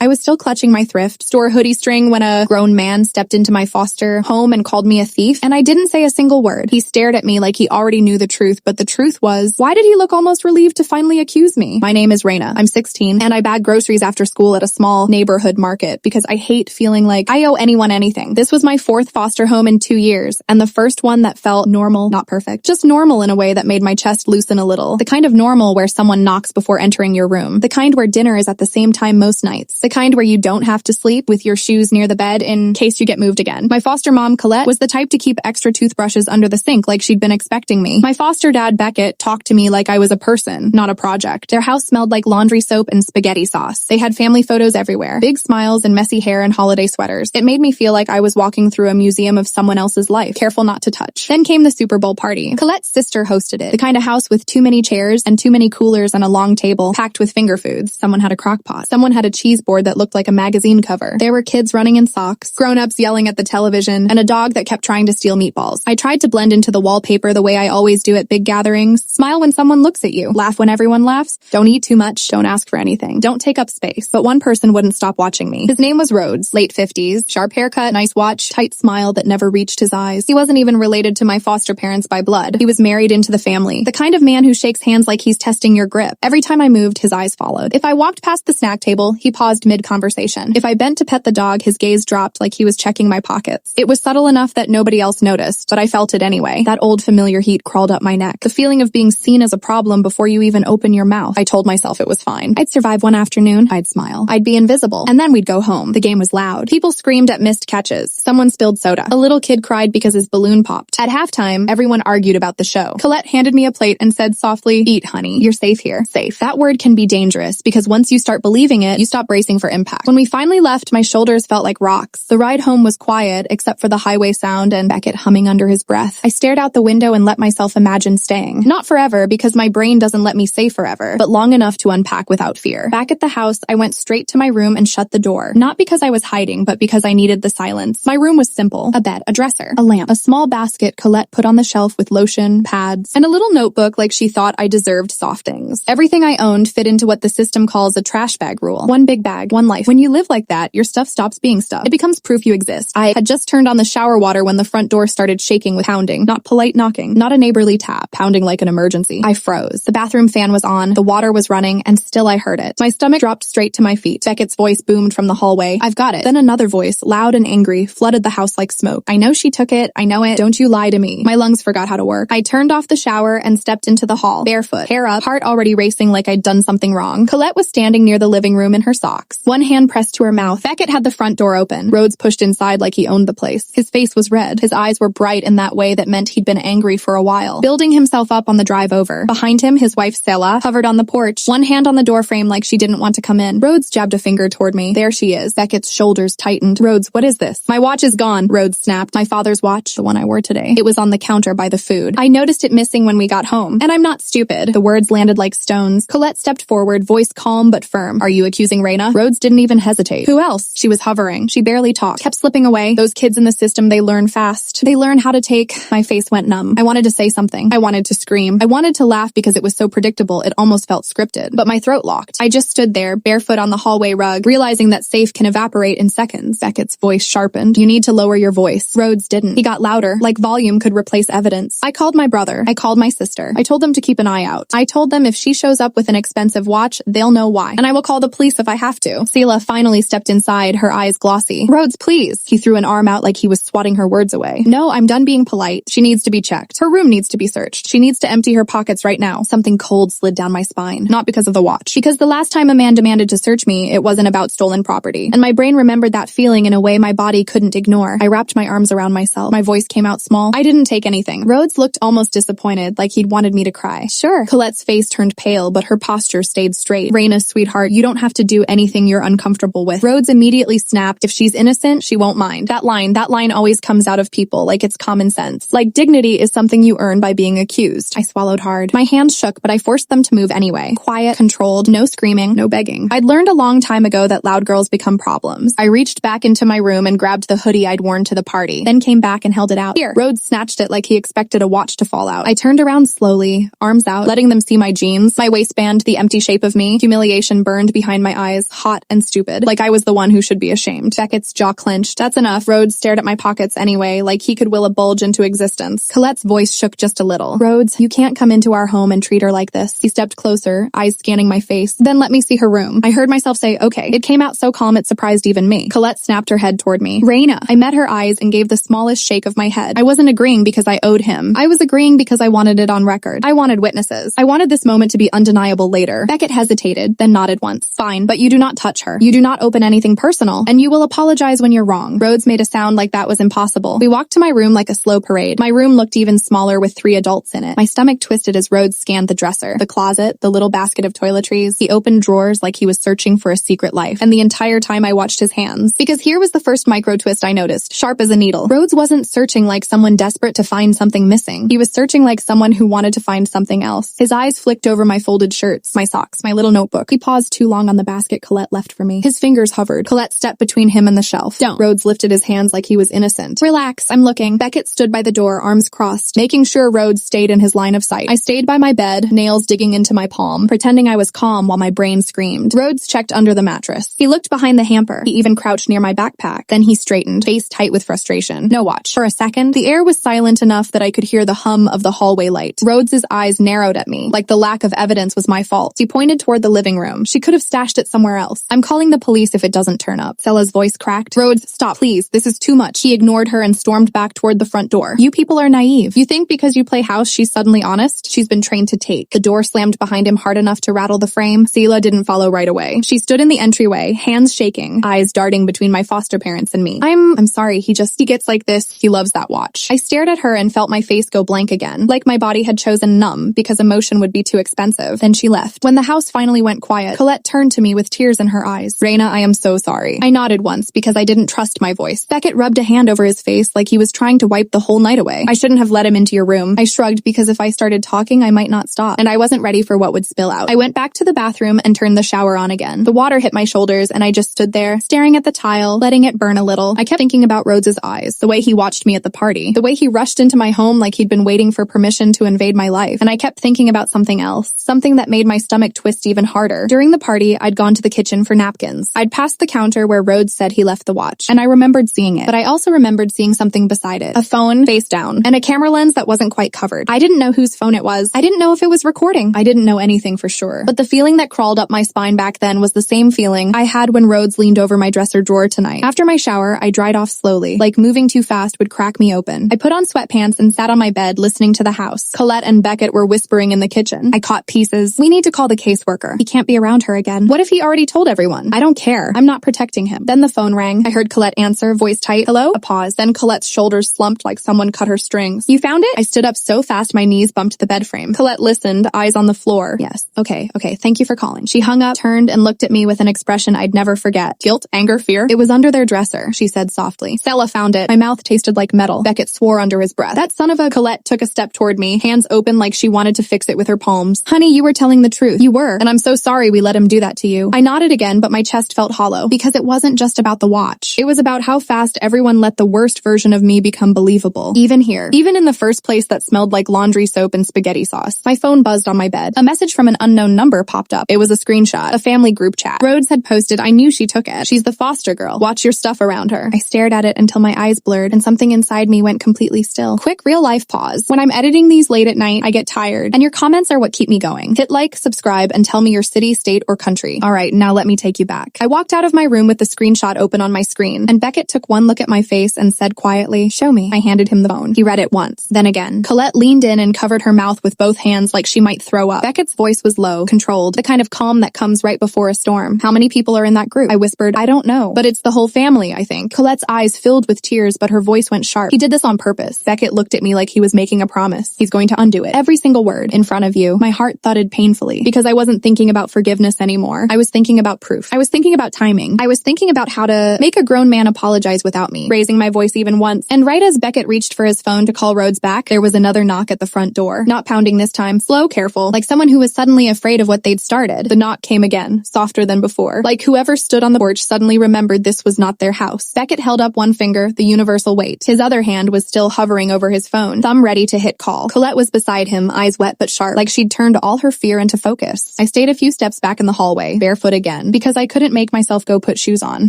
I was still clutching my thrift store hoodie string when a grown man stepped into my foster home and called me a thief, and I didn't say a single word. He stared at me like he already knew the truth, but the truth was, why did he look almost relieved to finally accuse me? My name is Raina. I'm 16, and I bag groceries after school at a small neighborhood market because I hate feeling like I owe anyone anything. This was my 4th foster home in 2 years, and the first one that felt normal, not perfect, just normal in a way that made my chest loosen a little. The kind of normal where someone knocks before entering your room. The kind where dinner is at the same time most nights. The kind where you don't have to sleep with your shoes near the bed in case you get moved again. My foster mom, Colette, was the type to keep extra toothbrushes under the sink like she'd been expecting me. My foster dad, Beckett, talked to me like I was a person, not a project. Their house smelled like laundry soap and spaghetti sauce. They had family photos everywhere. Big smiles and messy hair and holiday sweaters. It made me feel like I was walking through a museum of someone else's life. Careful not to touch. Then came the Super Bowl party. Colette's sister hosted it. The kind of house with too many chairs and too many coolers and a long table packed with finger foods. Someone had a crock pot. Someone had a cheese board that looked like a magazine cover. There were kids running in socks, grown-ups yelling at the television, and a dog that kept trying to steal meatballs. I tried to blend into the wallpaper the way I always do at big gatherings. Smile when someone looks at you. Laugh when everyone laughs. Don't eat too much. Don't ask for anything. Don't take up space. But one person wouldn't stop watching me. His name was Rhodes, late 50s, sharp haircut, nice watch, tight smile that never reached his eyes. He wasn't even related to my foster parents by blood. He was married into the family. The kind of man who shakes hands like he's testing your grip. Every time I moved, his eyes followed. If I walked past the snack table, he paused mid-conversation. If I bent to pet the dog, his gaze dropped like he was checking my pockets. It was subtle enough that nobody else noticed, but I felt it anyway. That old familiar heat crawled up my neck. The feeling of being seen as a problem before you even open your mouth. I told myself it was fine. I'd survive one afternoon. I'd smile. I'd be invisible. And then we'd go home. The game was loud. People screamed at missed catches. Someone spilled soda. A little kid cried because his balloon popped. At halftime, everyone argued about the show. Colette handed me a plate and said softly, "Eat, honey. You're safe here." Safe. That word can be dangerous because once you start believing it, you stop bracing for impact. When we finally left, my shoulders felt like rocks. The ride home was quiet, except for the highway sound and Beckett humming under his breath. I stared out the window and let myself imagine staying. Not forever, because my brain doesn't let me say forever, but long enough to unpack without fear. Back at the house, I went straight to my room and shut the door. Not because I was hiding, but because I needed the silence. My room was simple. A bed, a dresser, a lamp, a small basket Colette put on the shelf with lotion, pads, and a little notebook like she thought I deserved soft things. Everything I owned fit into what the system calls a trash bag rule. One big bag, one life. When you live like that, your stuff stops being stuff. It becomes proof you exist. I had just turned on the shower water when the front door started shaking with pounding. Not polite knocking, not a neighborly tap, pounding like an emergency. I froze. The bathroom fan was on, the water was running, and still I heard it. My stomach dropped straight to my feet. Beckett's voice boomed from the hallway. "I've got it." Then another voice, loud and angry, flooded the house like smoke. "I know she took it. I know it. Don't you lie to me." My lungs forgot how to work. I turned off the shower and stepped into the hall, barefoot, hair up, heart already racing like I'd done something wrong. Colette was standing near the living room in her socks, one hand pressed to her mouth. Beckett had the front door open. Rhodes pushed inside like he owned the place. His face was red. His eyes were bright in that way that meant he'd been angry for a while, building himself up on the drive over. Behind him, his wife Selah hovered on the porch, one hand on the doorframe like she didn't want to come in. Rhodes jabbed a finger toward me. There she is. Beckett's shoulders tightened. "Rhodes, what is this?" "My watch is gone," Rhodes snapped. "My father's watch, the one I wore today. It was on the counter by the food. I noticed it missing when we got home. And I'm not stupid." The words landed like stones. Colette stepped forward, voice calm but firm. "Are you accusing Raina?" Rhodes didn't even hesitate. "Who else?" She was hovering. She barely talked. Kept slipping away. Those kids in the system, they learn fast. They learn how to take... My face went numb. I wanted to say something. I wanted to scream. I wanted to laugh because it was so predictable it almost felt scripted. But my throat locked. I just stood there, barefoot on the hallway rug, realizing that safe can evaporate in seconds. Beckett's voice sharpened. "You need to lower your voice." Rhodes didn't. He got louder, like volume could replace evidence. I called my brother. I called my sister. I told them to keep an eye out. I told them if she shows up with an expensive watch, they'll know why. And I will call the police if I have to. Selah finally stepped inside, her eyes glossy. "Rhodes, please." He threw an arm out like he was swatting her words away. "No, I'm done being polite. She needs to be checked. Her room needs to be searched. She needs to empty her pockets right now." Something cold slid down my spine. Not because of the watch. Because the last time a man demanded to search me, it wasn't about stolen property. And my brain remembered that feeling in a way my body couldn't ignore. I wrapped my arms around myself. My voice came out small. "I didn't take anything." Rhodes looked almost disappointed, like he'd wanted me to cry. "Sure." Colette's face turned pale, but her posture stayed straight. "Raina, sweetheart, you don't have to do anything you're uncomfortable with." Rhodes immediately snapped, "If she's innocent, she won't mind." That line always comes out of people, like it's common sense. Like dignity is something you earn by being accused. I swallowed hard. My hands shook, but I forced them to move anyway. Quiet, controlled, no screaming, no begging. I'd learned a long time ago that loud girls become problems. I reached back into my room and grabbed the hoodie I'd worn to the party, then came back and held it out. "Here." Rhodes snatched it like he expected a watch to fall out. I turned around slowly, arms out, letting them see my jeans, my waistband, the empty shape of me. Humiliation burned behind my eyes, hot hot and stupid, like I was the one who should be ashamed. Beckett's jaw clenched. That's enough. Rhodes stared at my pockets anyway, like he could will a bulge into existence. Colette's voice shook just a little. Rhodes, you can't come into our home and treat her like this. He stepped closer, eyes scanning my face. Then let me see her room. I heard myself say, okay. It came out so calm it surprised even me. Colette snapped her head toward me. Raina. I met her eyes and gave the smallest shake of my head. I wasn't agreeing because I owed him. I was agreeing because I wanted it on record. I wanted witnesses. I wanted this moment to be undeniable later. Beckett hesitated, then nodded once. Fine, but you do not touch her. You do not open anything personal, and you will apologize when you're wrong. Rhodes made a sound like that was impossible. We walked to my room like a slow parade. My room looked even smaller with 3 adults in it. My stomach twisted as Rhodes scanned the dresser, the closet, the little basket of toiletries. He opened drawers like he was searching for a secret life. And the entire time I watched his hands. Because here was the first micro twist I noticed, sharp as a needle. Rhodes wasn't searching like someone desperate to find something missing. He was searching like someone who wanted to find something else. His eyes flicked over my folded shirts, my socks, my little notebook. He paused too long on the basket Colette left for me. His fingers hovered. Colette stepped between him and the shelf. Don't. Rhodes lifted his hands like he was innocent. Relax, I'm looking. Beckett stood by the door, arms crossed, making sure Rhodes stayed in his line of sight. I stayed by my bed, nails digging into my palm, pretending I was calm while my brain screamed. Rhodes checked under the mattress. He looked behind the hamper. He even crouched near my backpack. Then he straightened, face tight with frustration. No watch. For a second, the air was silent enough that I could hear the hum of the hallway light. Rhodes's eyes narrowed at me, like the lack of evidence was my fault. He pointed toward the living room. She could have stashed it somewhere else. I'm calling the police if it doesn't turn up. Sella's voice cracked. Rhodes, stop, please. This is too much. He ignored her and stormed back toward the front door. You people are naive. You think because you play house she's suddenly honest? She's been trained to take. The door slammed behind him hard enough to rattle the frame. Sela didn't follow right away. She stood in the entryway, hands shaking, eyes darting between my foster parents and me. I'm sorry, he gets like this. He loves that watch. I stared at her and felt my face go blank again, like my body had chosen numb because emotion would be too expensive. Then she left. When the house finally went quiet, Colette turned to me with tears in her eyes. Raina, I am so sorry. I nodded once because I didn't trust my voice. Beckett rubbed a hand over his face like he was trying to wipe the whole night away. I shouldn't have let him into your room. I shrugged because if I started talking, I might not stop, and I wasn't ready for what would spill out. I went back to the bathroom and turned the shower on again. The water hit my shoulders and I just stood there, staring at the tile, letting it burn a little. I kept thinking about Rhodes's eyes, the way he watched me at the party, the way he rushed into my home like he'd been waiting for permission to invade my life. And I kept thinking about something else, something that made my stomach twist even harder. During the party, I'd gone to the kitchen for napkins. I'd passed the counter where Rhodes said he left the watch, and I remembered seeing it, but I also remembered seeing something beside it. A phone, face down, and a camera lens that wasn't quite covered. I didn't know whose phone it was. I didn't know if it was recording. I didn't know anything for sure. But the feeling that crawled up my spine back then was the same feeling I had when Rhodes leaned over my dresser drawer tonight. After my shower, I dried off slowly, like moving too fast would crack me open. I put on sweatpants and sat on my bed listening to the house. Colette and Beckett were whispering in the kitchen. I caught pieces. We need to call the caseworker. He can't be around her again. What if he already told everyone? I don't care. I'm not protecting him. Then the phone rang. I heard Colette answer, voice tight. Hello? A pause. Then Colette's shoulders slumped like someone cut her strings. You found it? I stood up so fast my knees bumped the bed frame. Colette listened, eyes on the floor. Yes. Okay. Thank you for calling. She hung up, turned, and looked at me with an expression I'd never forget. Guilt, anger, fear. It was under their dresser, she said softly. Stella found it. My mouth tasted like metal. Beckett swore under his breath. That son of a... Colette took a step toward me, hands open like she wanted to fix it with her palms. Honey, you were telling the truth. You were. And I'm so sorry we let him do that to you. I nodded again, but my chest felt hollow because it wasn't just about the watch. It was about how fast everyone let the worst version of me become believable. Even here. Even in the first place that smelled like laundry soap and spaghetti sauce. My phone buzzed on my bed. A message from an unknown number popped up. It was a screenshot. A family group chat. Rhodes had posted, I knew she took it. She's the foster girl. Watch your stuff around her. I stared at it until my eyes blurred and something inside me went completely still. Quick real life pause. When I'm editing these late at night, I get tired. And your comments are what keep me going. Hit like, subscribe, and tell me your city, state, or country. Alright, now let me take you back. I walked out of my room with the screenshot open on my screen, and Beckett took one look at my face and said quietly, show me. I handed him the phone. He read it once, then again. Colette leaned in and covered her mouth with both hands like she might throw up. Beckett's voice was low, controlled, the kind of calm that comes right before a storm. How many people are in that group? I whispered, I don't know, but it's the whole family, I think. Colette's eyes filled with tears, but her voice went sharp. He did this on purpose. Beckett looked at me like he was making a promise. He's going to undo it. Every single word. In front of you. My heart thudded painfully because I wasn't thinking about forgiveness anymore. I was thinking about proof. I was thinking about timing. I was thinking about how to make a grown man apologize without me, raising my voice even once. And right as Beckett reached for his phone to call Rhodes back, there was another knock at the front door. Not pounding this time. Slow, careful. Like someone who was suddenly afraid of what they'd started. The knock came again, softer than before. Like whoever stood on the porch suddenly remembered this was not their house. Beckett held up one finger, the universal weight. His other hand was still hovering over his phone, thumb ready to hit call. Colette was beside him, eyes wet but sharp, like she'd turned all her fear into focus. I stayed a few steps back in the hallway, barefoot again. reason. Because I couldn't make myself go put shoes on.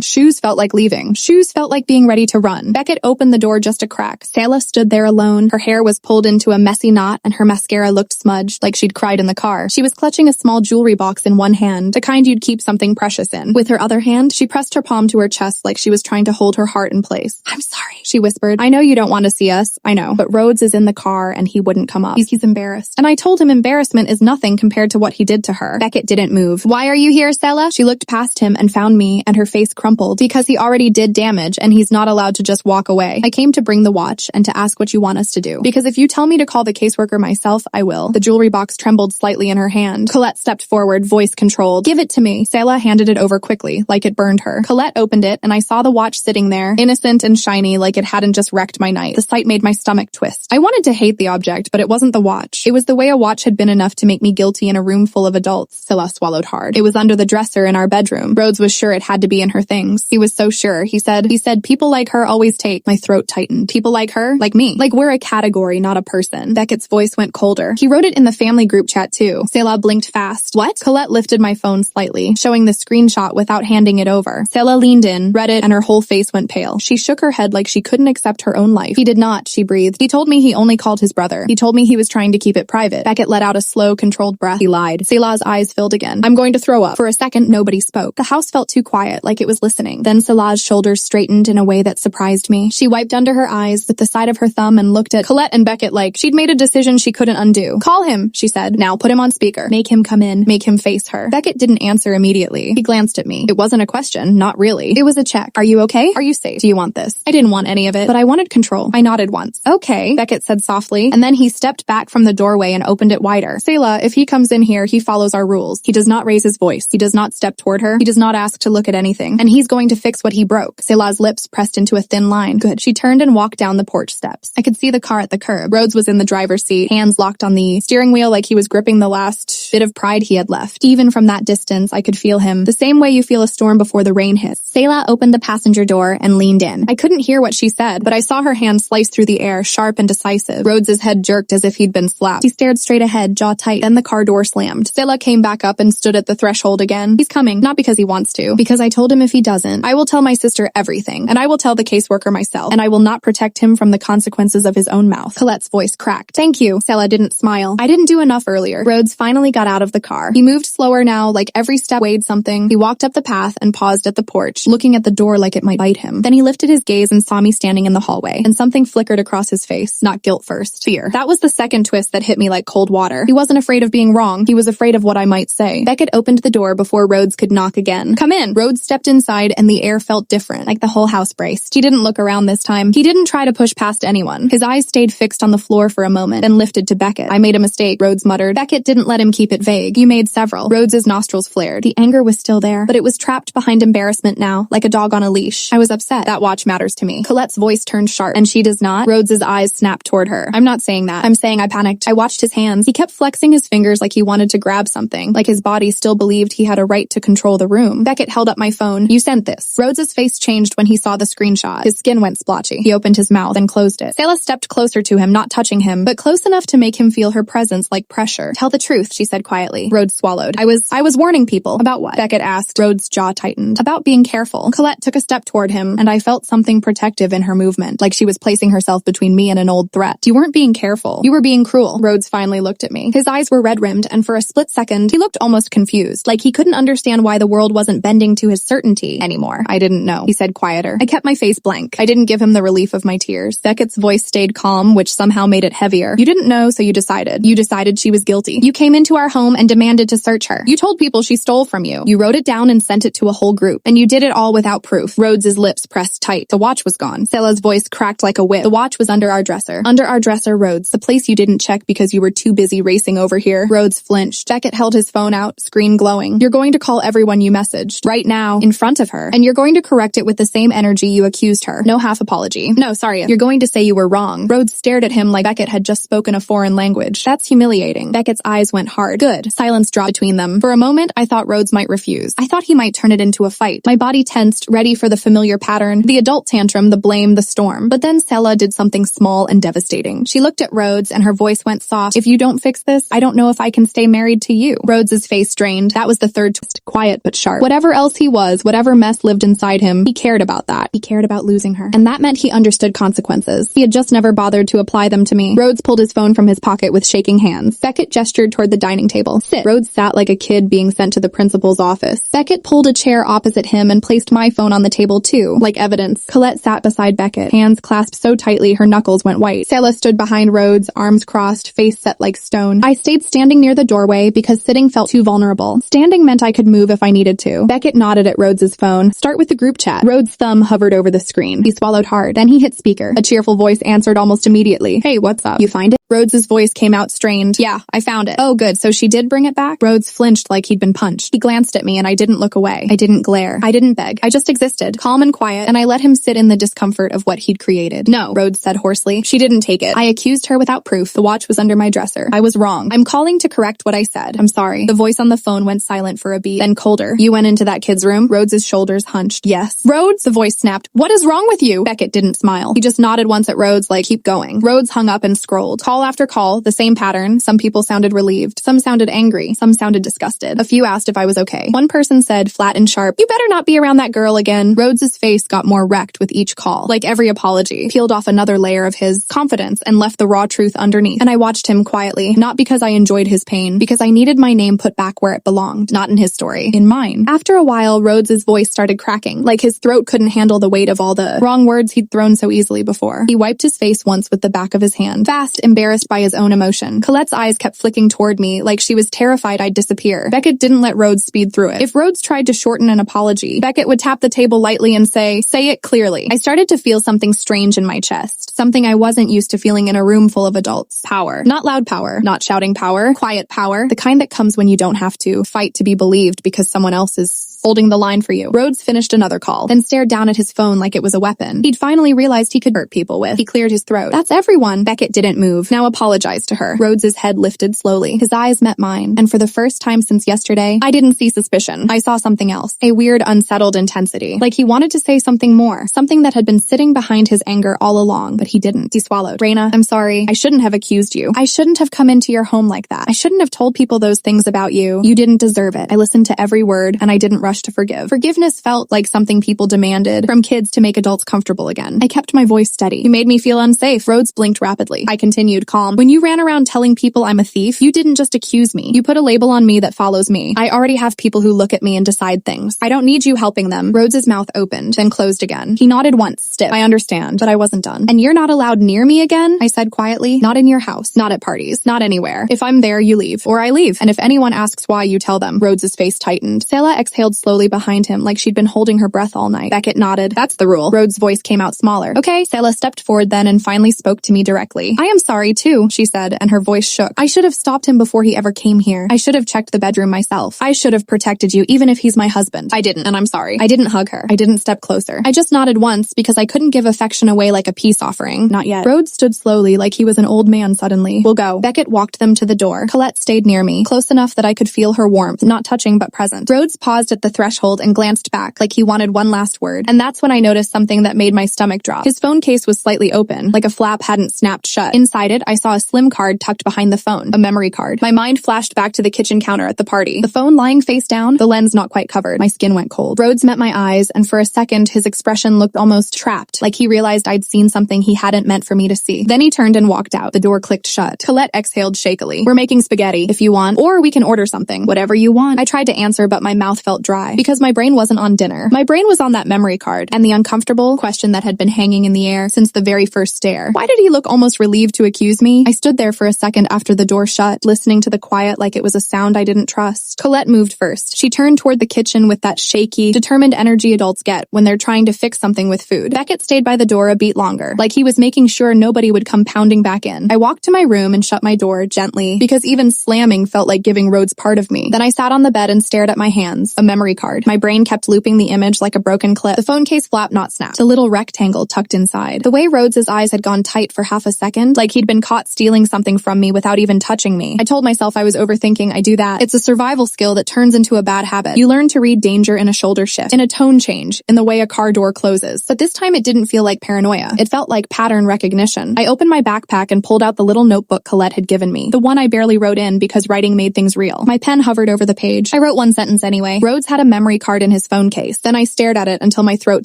Shoes felt like leaving. Shoes felt like being ready to run. Beckett opened the door just a crack. Selah stood there alone. Her hair was pulled into a messy knot and her mascara looked smudged, like she'd cried in the car. She was clutching a small jewelry box in one hand, the kind you'd keep something precious in. With her other hand, she pressed her palm to her chest like she was trying to hold her heart in place. "I'm sorry," she whispered. "I know you don't want to see us. I know. But Rhodes is in the car and he wouldn't come up. He's embarrassed." And I told him embarrassment is nothing compared to what he did to her. Beckett didn't move. "Why are you here, Selah?" She looked past him and found me, and her face crumpled. "Because he already did damage and he's not allowed to just walk away. I came to bring the watch and to ask what you want us to do. Because if you tell me to call the caseworker myself, I will." The jewelry box trembled slightly in her hand. Colette stepped forward, voice controlled. "Give it to me." Selah handed it over quickly, like it burned her. Colette opened it, and I saw the watch sitting there, innocent and shiny, like it hadn't just wrecked my night. The sight made my stomach twist. I wanted to hate the object, but it wasn't the watch. It was the way a watch had been enough to make me guilty in a room full of adults. Selah swallowed hard. "It was under the dresser in our bedroom. Rhodes was sure it had to be in her things. He was so sure. He said, people like her always take." My throat tightened. People like her? Like me. Like we're a category, not a person. Beckett's voice went colder. "He wrote it in the family group chat too." Selah blinked fast. "What?" Colette lifted my phone slightly, showing the screenshot without handing it over. Selah leaned in, read it, and her whole face went pale. She shook her head like she couldn't accept her own life. "He did not," she breathed. "He told me he only called his brother. He told me he was trying to keep it private." Beckett let out a slow, controlled breath. "He lied." Selah's eyes filled again. "I'm going to throw up." For a second, nobody spoke. The house felt too quiet, like it was listening. Then Selah's shoulders straightened in a way that surprised me. She wiped under her eyes with the side of her thumb and looked at Colette and Beckett like she'd made a decision she couldn't undo. "Call him," she said. "Now put him on speaker. Make him come in. Make him face her." Beckett didn't answer immediately. He glanced at me. It wasn't a question, not really. It was a check. "Are you okay? Are you safe? Do you want this?" I didn't want any of it, but I wanted control. I nodded once. "Okay," Beckett said softly, and then he stepped back from the doorway and opened it wider. "Selah, if he comes in here, he follows our rules. He does not raise his voice. He does not step toward her. He does not ask to look at anything. And he's going to fix what he broke." Selah's lips pressed into a thin line. "Good." She turned and walked down the porch steps. I could see the car at the curb. Rhodes was in the driver's seat, hands locked on the steering wheel like he was gripping the last bit of pride he had left. Even from that distance, I could feel him, the same way you feel a storm before the rain hits. Selah opened the passenger door and leaned in. I couldn't hear what she said, but I saw her hand slice through the air, sharp and decisive. Rhodes's head jerked as if he'd been slapped. He stared straight ahead, jaw tight. Then the car door slammed. Selah came back up and stood at the threshold again. "He's coming, not because he wants to, because I told him if he doesn't, I will tell my sister everything, and I will tell the caseworker myself, and I will not protect him from the consequences of his own mouth." Colette's voice cracked. "Thank you." Selah didn't smile. "I didn't do enough earlier." Rhodes finally got out of the car. He moved slower now, like every step weighed something. He walked up the path and paused at the porch, looking at the door like it might bite him. Then he lifted his gaze and saw me standing in the hallway, and something flickered across his face. Not guilt first. Fear. That was the second twist that hit me like cold water. He wasn't afraid of being wrong. He was afraid of what I might say. Beckett opened the door before Rhodes could knock again. "Come in." Rhodes stepped inside and the air felt different, like the whole house braced. He didn't look around this time. He didn't try to push past anyone. His eyes stayed fixed on the floor for a moment, then lifted to Beckett. "I made a mistake," Rhodes muttered. Beckett didn't let him keep it vague. "You made several." Rhodes's nostrils flared. The anger was still there, but it was trapped behind embarrassment now, like a dog on a leash. I was upset. That watch matters to me. Colette's voice turned sharp. "And she does not?" Rhodes's eyes snapped toward her. "I'm not saying that. I'm saying I panicked. I watched his hands. He kept flexing his fingers like he wanted to grab something, like his body still believed he had a right to control the room." Beckett held up my phone. "You sent this." Rhodes's face changed when he saw the screenshot. His skin went splotchy. He opened his mouth and closed it. Selah stepped closer to him, not touching him, but close enough to make him feel her presence like pressure. "Tell the truth," she said quietly. Rhodes swallowed. I was warning people." "About what?" Beckett asked. Rhodes' jaw tightened. "About being careful." Colette took a step toward him, and I felt something protective in her movement, like she was placing herself between me and an old threat. "You weren't being careful. You were being cruel." Rhodes finally looked at me. His eyes were red-rimmed, and for a split second, he looked almost confused, like he couldn't understand why the world wasn't bending to his certainty anymore. "I didn't know," he said quieter. I kept my face blank. I didn't give him the relief of my tears. Beckett's voice stayed calm, which somehow made it heavier. "You didn't know, so you decided. You decided she was guilty. You came into our home and demanded to search her. You told people she stole from you. You wrote it down and sent it to a whole group. And you did it all without proof." Rhodes's lips pressed tight. The watch was gone. Selah's voice cracked like a whip. "The watch was under our dresser." "Under our dresser, Rhodes. The place you didn't check because you were too busy racing over here." Rhodes flinched. Beckett held his phone out, screen glowing. "You're going to call everyone you messaged. Right now, in front of her. And you're going to correct it with the same energy you accused her. No half apology. No, sorry. You're going to say you were wrong." Rhodes stared at him like Beckett had just spoken a foreign language. "That's humiliating." Beckett's eyes went hard. "Good." Silence dropped between them. For a moment, I thought Rhodes might refuse. I thought he might turn it into a fight. My body tensed, ready for the familiar pattern, the adult tantrum, the blame, the storm. But then Selah did something small and devastating. She looked at Rhodes and her voice went soft. "If you don't fix this, I don't know if I can stay married to you." Rhodes's face strained. That was the third twist. quiet but sharp. Whatever else he was, whatever mess lived inside him, he cared about that. He cared about losing her. And that meant he understood consequences. He had just never bothered to apply them to me. Rhodes pulled his phone from his pocket with shaking hands. Beckett gestured toward the dining table. Sit. Rhodes sat like a kid being sent to the principal's office. Beckett pulled a chair opposite him and placed my phone on the table too, like evidence. Colette sat beside Beckett, hands clasped so tightly her knuckles went white. Selah stood behind Rhodes, arms crossed, face set like stone. I stayed standing near the doorway because sitting felt too vulnerable. Standing meant I could move if I needed to. Beckett nodded at Rhodes's phone. Start with the group chat. Rhodes' thumb hovered over the screen. He swallowed hard. Then he hit speaker. A cheerful voice answered almost immediately. Hey, what's up? You find it? Rhodes's voice came out strained. Yeah, I found it. Oh, good. So she did bring it back? Rhodes flinched like he'd been punched. He glanced at me and I didn't look away. I didn't glare. I didn't beg. I just existed, calm and quiet, and I let him sit in the discomfort of what he'd created. No, Rhodes said hoarsely. She didn't take it. I accused her without proof. The watch was under my dresser. I was wrong. I'm calling to correct what I said. I'm sorry. The voice on the phone went silent for a beat, then colder. You went into that kid's room? Rhodes's shoulders hunched. Yes. Rhodes? The voice snapped. What is wrong with you? Beckett didn't smile. He just nodded once at Rhodes like, keep going. Rhodes hung up and scrolled. Call after call, the same pattern. Some people sounded relieved. Some sounded angry. Some sounded disgusted. A few asked if I was okay. One person said, flat and sharp, you better not be around that girl again. Rhodes's face got more wrecked with each call. Like every apology, peeled off another layer of his confidence and left the raw truth underneath. And I watched him quietly, not because I enjoyed his pain, because I needed my name put back where it belonged, not in his story, in mine. After a while, Rhodes's voice started cracking, like his throat couldn't handle the weight of all the wrong words he'd thrown so easily before. He wiped his face once with the back of his hand, fast, embarrassed by his own emotion. Colette's eyes kept flicking toward me, like she was terrified I'd disappear. Beckett didn't let Rhodes speed through it. If Rhodes tried to shorten an apology, Beckett would tap the table lightly and say it clearly. I started to feel something strange in my chest, something I wasn't used to feeling in a room full of adults. Power. Not loud power, not shouting power, quiet power, the kind that comes when you don't have to fight to be believed because someone else is holding the line for you. Rhodes finished another call, then stared down at his phone like it was a weapon. He'd finally realized he could hurt people with. He cleared his throat. That's everyone. Beckett didn't move. Now apologize to her. Rhodes's head lifted slowly. His eyes met mine, and for the first time since yesterday, I didn't see suspicion. I saw something else. A weird, unsettled intensity. Like he wanted to say something more. Something that had been sitting behind his anger all along, but he didn't. He swallowed. Raina, I'm sorry. I shouldn't have accused you. I shouldn't have come into your home like that. I shouldn't have told people those things about you. You didn't deserve it. I listened to every word, and I didn't rush to forgive. Forgiveness felt like something people demanded from kids to make adults comfortable again. I kept my voice steady. You made me feel unsafe. Rhodes blinked rapidly. I continued, calm. When you ran around telling people I'm a thief, you didn't just accuse me. You put a label on me that follows me. I already have people who look at me and decide things. I don't need you helping them. Rhodes's mouth opened, then closed again. He nodded once, stiff. I understand, but I wasn't done. And you're not allowed near me again? I said quietly. Not in your house. Not at parties. Not anywhere. If I'm there, you leave. Or I leave. And if anyone asks why, you tell them. Rhodes's face tightened. Selah exhaled slowly behind him like she'd been holding her breath all night. Beckett nodded. That's the rule. Rhodes' voice came out smaller. Okay. Selah stepped forward then and finally spoke to me directly. I am sorry too, she said, and her voice shook. I should have stopped him before he ever came here. I should have checked the bedroom myself. I should have protected you even if he's my husband. I didn't, and I'm sorry. I didn't hug her. I didn't step closer. I just nodded once because I couldn't give affection away like a peace offering. Not yet. Rhodes stood slowly like he was an old man suddenly. We'll go. Beckett walked them to the door. Colette stayed near me, close enough that I could feel her warmth, not touching but present. Rhodes paused at the threshold and glanced back like he wanted one last word. And that's when I noticed something that made my stomach drop. His phone case was slightly open, like a flap hadn't snapped shut. Inside it, I saw a slim card tucked behind the phone, a memory card. My mind flashed back to the kitchen counter at the party. The phone lying face down, the lens not quite covered. My skin went cold. Rhodes met my eyes, and for a second, his expression looked almost trapped, like he realized I'd seen something he hadn't meant for me to see. Then he turned and walked out. The door clicked shut. Colette exhaled shakily. We're making spaghetti, if you want, or we can order something. Whatever you want. I tried to answer, but my mouth felt dry, because my brain wasn't on dinner. My brain was on that memory card, and the uncomfortable question that had been hanging in the air since the very first stare. Why did he look almost relieved to accuse me? I stood there for a second after the door shut, listening to the quiet like it was a sound I didn't trust. Colette moved first. She turned toward the kitchen with that shaky, determined energy adults get when they're trying to fix something with food. Beckett stayed by the door a beat longer, like he was making sure nobody would come pounding back in. I walked to my room and shut my door gently, because even slamming felt like giving Rhodes part of me. Then I sat on the bed and stared at my hands, a memory memory card. My brain kept looping the image like a broken clip. The phone case flap not snapped. The little rectangle tucked inside. The way Rhodes's eyes had gone tight for half a second, like he'd been caught stealing something from me without even touching me. I told myself I was overthinking. I do that. It's a survival skill that turns into a bad habit. You learn to read danger in a shoulder shift, in a tone change, in the way a car door closes. But this time it didn't feel like paranoia. It felt like pattern recognition. I opened my backpack and pulled out the little notebook Colette had given me. The one I barely wrote in because writing made things real. My pen hovered over the page. I wrote one sentence anyway. Rhodes had a memory card in his phone case. Then I stared at it until my throat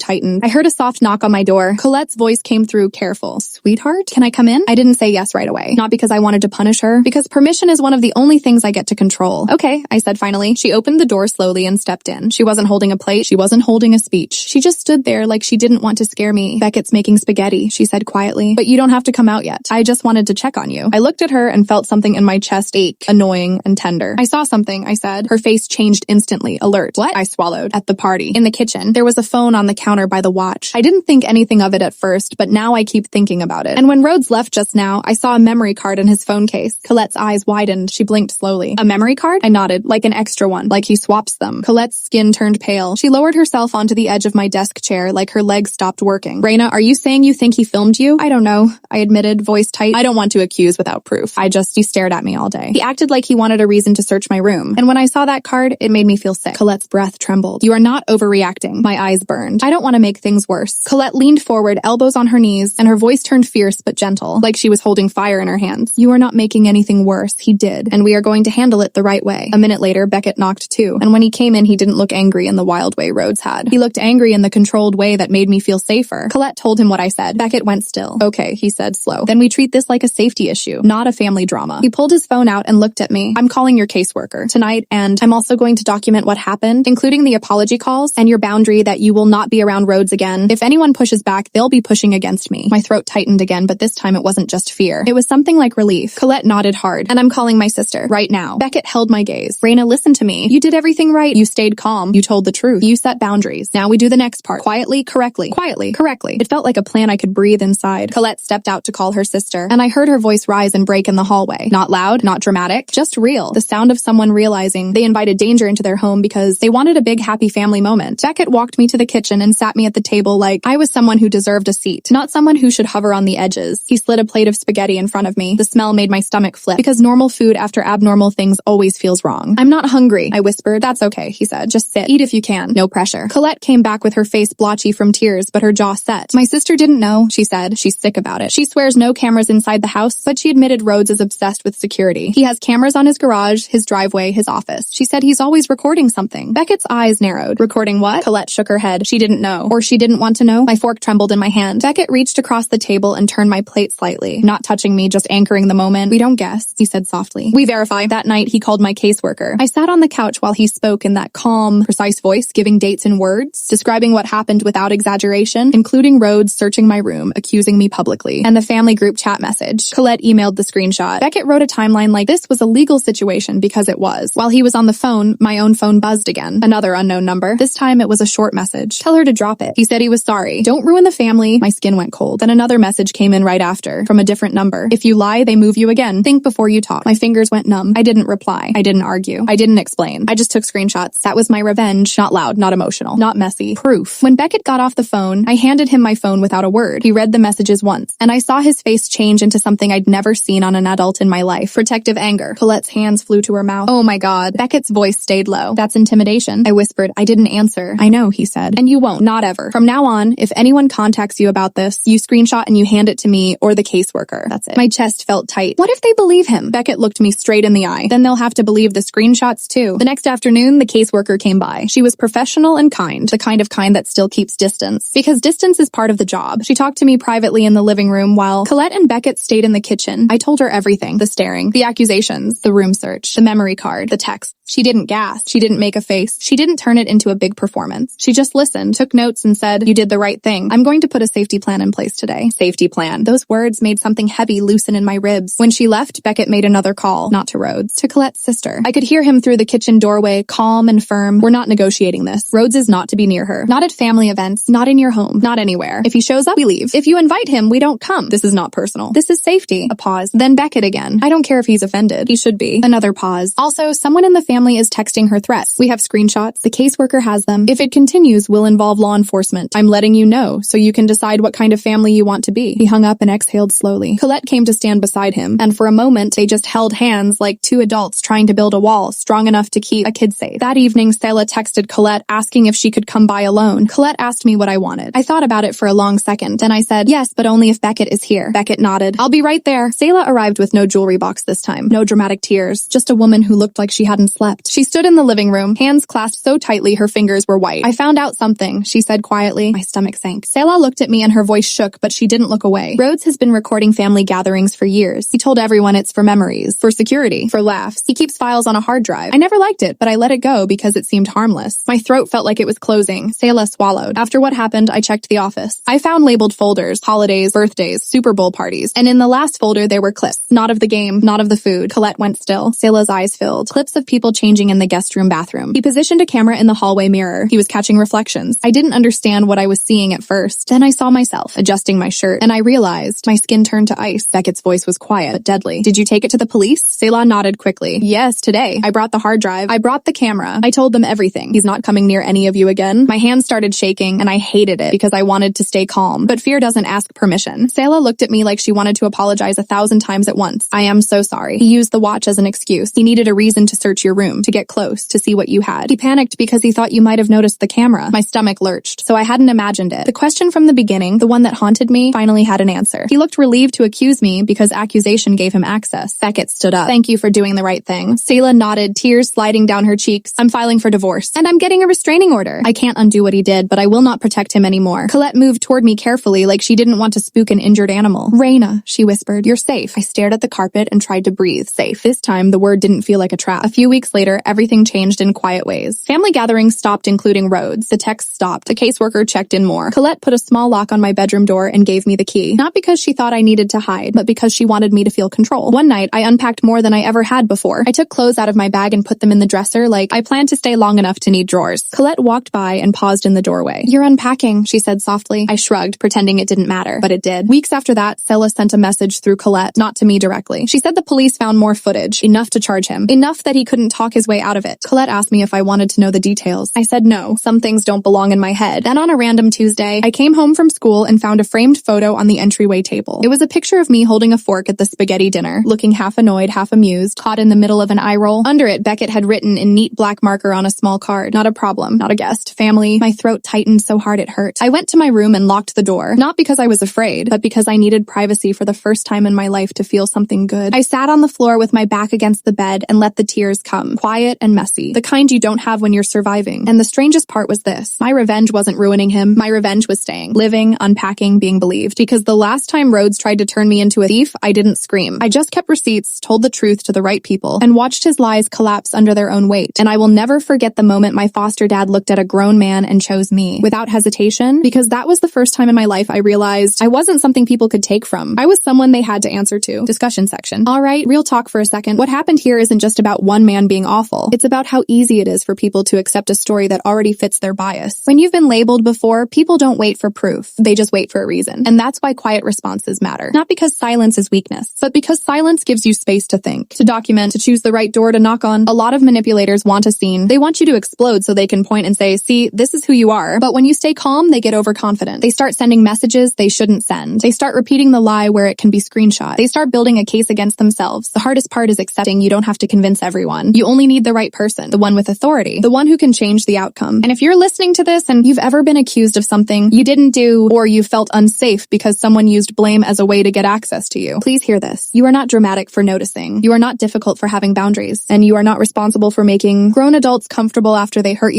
tightened. I heard a soft knock on my door. Colette's voice came through careful. Sweetheart, can I come in? I didn't say yes right away. Not because I wanted to punish her, because permission is one of the only things I get to control. Okay, I said finally. She opened the door slowly and stepped in. She wasn't holding a plate. She wasn't holding a speech. She just stood there like she didn't want to scare me. Beckett's making spaghetti, she said quietly. But you don't have to come out yet. I just wanted to check on you. I looked at her and felt something in my chest ache, annoying and tender. I saw something, I said. Her face changed instantly, alert. What? I swallowed. At the party. In the kitchen. There was a phone on the counter by the watch. I didn't think anything of it at first, but now I keep thinking about it. And when Rhodes left just now, I saw a memory card in his phone case. Colette's eyes widened. She blinked slowly. A memory card? I nodded, like an extra one, like he swaps them. Colette's skin turned pale. She lowered herself onto the edge of my desk chair like her legs stopped working. Raina, are you saying you think he filmed you? I don't know, I admitted, voice tight. I don't want to accuse without proof. He stared at me all day. He acted like he wanted a reason to search my room. And when I saw that card, it made me feel sick. Colette's breath trembled. You are not overreacting. My eyes burned. I don't want to make things worse. Colette leaned forward, elbows on her knees, and her voice turned fierce but gentle, like she was holding fire in her hands. You are not making anything worse. He did. And we are going to handle it the right way. A minute later, Beckett knocked too. And when he came in, he didn't look angry in the wild way Rhodes had. He looked angry in the controlled way that made me feel safer. Colette told him what I said. Beckett went still. Okay, he said, slow. Then we treat this like a safety issue, not a family drama. He pulled his phone out and looked at me. I'm calling your caseworker tonight, and I'm also going to document what happened, including the apology calls and your boundary that you will not be around Rhodes again. If anyone pushes back, they'll be pushing against me. My throat tightened again, but this time it wasn't just fear. It was something like relief. Colette nodded hard. And I'm calling my sister right now. Beckett held my gaze. Raina, listen to me. You did everything right. You stayed calm. You told the truth. You set boundaries. Now we do the next part. Quietly, correctly. Quietly, correctly. It felt like a plan I could breathe inside. Colette stepped out to call her sister, and I heard her voice rise and break in the hallway. Not loud, not dramatic, just real. The sound of someone realizing they invited danger into their home because they wanted a big happy family moment. Beckett walked me to the kitchen and sat me at the table like I was someone who deserved a seat, not someone who should hover on the edges. He slid a plate of spaghetti in front of me. The smell made my stomach flip, because normal food after abnormal things always feels wrong. I'm not hungry, I whispered. That's okay, he said. Just sit. Eat if you can. No pressure. Colette came back with her face blotchy from tears, but her jaw set. My sister didn't know, she said. She's sick about it. She swears no cameras inside the house, but she admitted Rhodes is obsessed with security. He has cameras on his garage, his driveway, his office. She said he's always recording something. Beckett's eyes narrowed. Recording what? Colette shook her head. She didn't know. Or she didn't want to know. My fork trembled in my hand. Beckett reached across the table and turned my plate slightly. Not touching me, just anchoring the moment. We don't guess, he said softly. We verify. That night, he called my caseworker. I sat on the couch while he spoke in that calm, precise voice, giving dates and words, describing what happened without exaggeration, including Rhodes searching my room, accusing me publicly, and the family group chat message. Colette emailed the screenshot. Beckett wrote a timeline like this was a legal situation because it was. While he was on the phone, my own phone buzzed again. Another unknown number. This time it was a short message. Tell her to drop it. He said he was sorry. Don't ruin the family. My skin went cold. Then another message came in right after, from a different number. If you lie, they move you again. Think before you talk. My fingers went numb. I didn't reply. I didn't argue. I didn't explain. I just took screenshots. That was my revenge. Not loud, not emotional, not messy. Proof. When Beckett got off the phone, I handed him my phone without a word. He read the messages once, and I saw his face change into something I'd never seen on an adult in my life. Protective anger. Colette's hands flew to her mouth. Oh my God. Beckett's voice stayed low. That's intimidation. I whispered. I didn't answer. I know, he said. And you won't. Not ever. From now on, if anyone contacts you about this, you screenshot and you hand it to me or the caseworker. That's it. My chest felt tight. What if they believe him? Beckett looked me straight in the eye. Then they'll have to believe the screenshots too. The next afternoon, the caseworker came by. She was professional and kind, the kind that still keeps distance. Because distance is part of the job. She talked to me privately in the living room while Colette and Beckett stayed in the kitchen. I told her everything. The staring, the accusations, the room search, the memory card, the text. She didn't gasp. She didn't make a face. She didn't turn it into a big performance. She just listened, took notes, and said, you did the right thing. I'm going to put a safety plan in place today. Safety plan. Those words made something heavy loosen in my ribs. When she left, Beckett made another call, not to Rhodes, to Colette's sister. I could hear him through the kitchen doorway, calm and firm. We're not negotiating this. Rhodes is not to be near her. Not at family events, not in your home, not anywhere. If he shows up, we leave. If you invite him, we don't come. This is not personal. This is safety. A pause. Then Beckett again. I don't care if he's offended. He should be. Another pause. Also, someone in the family is texting her threats. We have screenshots screenshots? The caseworker has them. If it continues, will involve law enforcement. I'm letting you know, so you can decide what kind of family you want to be. He hung up and exhaled slowly. Colette came to stand beside him, and for a moment, they just held hands like two adults trying to build a wall strong enough to keep a kid safe. That evening, Selah texted Colette asking if she could come by alone. Colette asked me what I wanted. I thought about it for a long second, then I said, yes, but only if Beckett is here. Beckett nodded. I'll be right there. Selah arrived with no jewelry box this time. No dramatic tears. Just a woman who looked like she hadn't slept. She stood in the living room, hands clasped so tightly her fingers were white. I found out something, she said quietly. My stomach sank. Selah looked at me and her voice shook, but she didn't look away. Rhodes has been recording family gatherings for years. He told everyone it's for memories, for security, for laughs. He keeps files on a hard drive. I never liked it, but I let it go because it seemed harmless. My throat felt like it was closing. Selah swallowed. After what happened, I checked the office. I found labeled folders, holidays, birthdays, Super Bowl parties, and in the last folder there were clips. Not of the game, not of the food. Colette went still. Selah's eyes filled. Clips of people changing in the guest room bathroom. He positioned a camera in the hallway mirror. He was catching reflections. I didn't understand what I was seeing at first. Then I saw myself, adjusting my shirt, and I realized my skin turned to ice. Beckett's voice was quiet, but deadly. Did you take it to the police? Selah nodded quickly. Yes, today. I brought the hard drive. I brought the camera. I told them everything. He's not coming near any of you again. My hands started shaking, and I hated it because I wanted to stay calm. But fear doesn't ask permission. Selah looked at me like she wanted to apologize 1,000 times at once. I am so sorry. He used the watch as an excuse. He needed a reason to search your room, to get close, to see what you had. He panicked because he thought you might have noticed the camera. My stomach lurched, so I hadn't imagined it. The question from the beginning, the one that haunted me, finally had an answer. He looked relieved to accuse me because accusation gave him access. Beckett stood up. Thank you for doing the right thing. Selah nodded, tears sliding down her cheeks. I'm filing for divorce. And I'm getting a restraining order. I can't undo what he did, but I will not protect him anymore. Colette moved toward me carefully like she didn't want to spook an injured animal. Raina, she whispered. You're safe. I stared at the carpet and tried to breathe. Safe. This time, the word didn't feel like a trap. A few weeks later, everything changed in quiet ways. Family gatherings stopped, including Rhodes. The texts stopped. The caseworker checked in more. Colette put a small lock on my bedroom door and gave me the key. Not because she thought I needed to hide, but because she wanted me to feel control. One night, I unpacked more than I ever had before. I took clothes out of my bag and put them in the dresser like I planned to stay long enough to need drawers. Colette walked by and paused in the doorway. You're unpacking, she said softly. I shrugged, pretending it didn't matter, but it did. Weeks after that, Selah sent a message through Colette, not to me directly. She said the police found more footage, enough to charge him, enough that he couldn't talk his way out of it. Colette asked me if I wanted to know the details. I said no, some things don't belong in my head. Then on a random Tuesday, I came home from school and found a framed photo on the entryway table. It was a picture of me holding a fork at the spaghetti dinner, looking half annoyed, half amused, caught in the middle of an eye roll. Under it, Beckett had written in neat black marker on a small card, not a problem, not a guest, family. My throat tightened so hard it hurt. I went to my room and locked the door, not because I was afraid, but because I needed privacy for the first time in my life to feel something good. I sat on the floor with my back against the bed and let the tears come, quiet and messy, the kind you don't have when you're surviving. And the strangest part was this. My revenge wasn't ruining him. My revenge was staying, living, unpacking, being believed. Because the last time Rhodes tried to turn me into a thief, I didn't scream. I just kept receipts, told the truth to the right people, and watched his lies collapse under their own weight. And I will never forget the moment my foster dad looked at a grown man and chose me, without hesitation, because that was the first time in my life I realized I wasn't something people could take from. I was someone they had to answer to. Discussion section. All right, real talk for a second. What happened here isn't just about one man being awful. It's about how easy it is for people to accept a story that already fits their bias. When you've been labeled before, people don't wait for proof. They just wait for a reason. And that's why quiet responses matter. Not because silence is weakness, but because silence gives you space to think, to document, to choose the right door to knock on. A lot of manipulators want a scene. They want you to explode so they can point and say, see, this is who you are. But when you stay calm, they get overconfident. They start sending messages they shouldn't send. They start repeating the lie where it can be screenshot. They start building a case against themselves. The hardest part is accepting you don't have to convince everyone. You only need the right person, the one with authority, the one who can change the outcome. And if you're listening to this and you've ever been accused of something you didn't do, or you felt unsafe because someone used blame as a way to get access to you, please hear this. You are not dramatic for noticing. You are not difficult for having boundaries. And you are not responsible for making grown adults comfortable after they hurt you.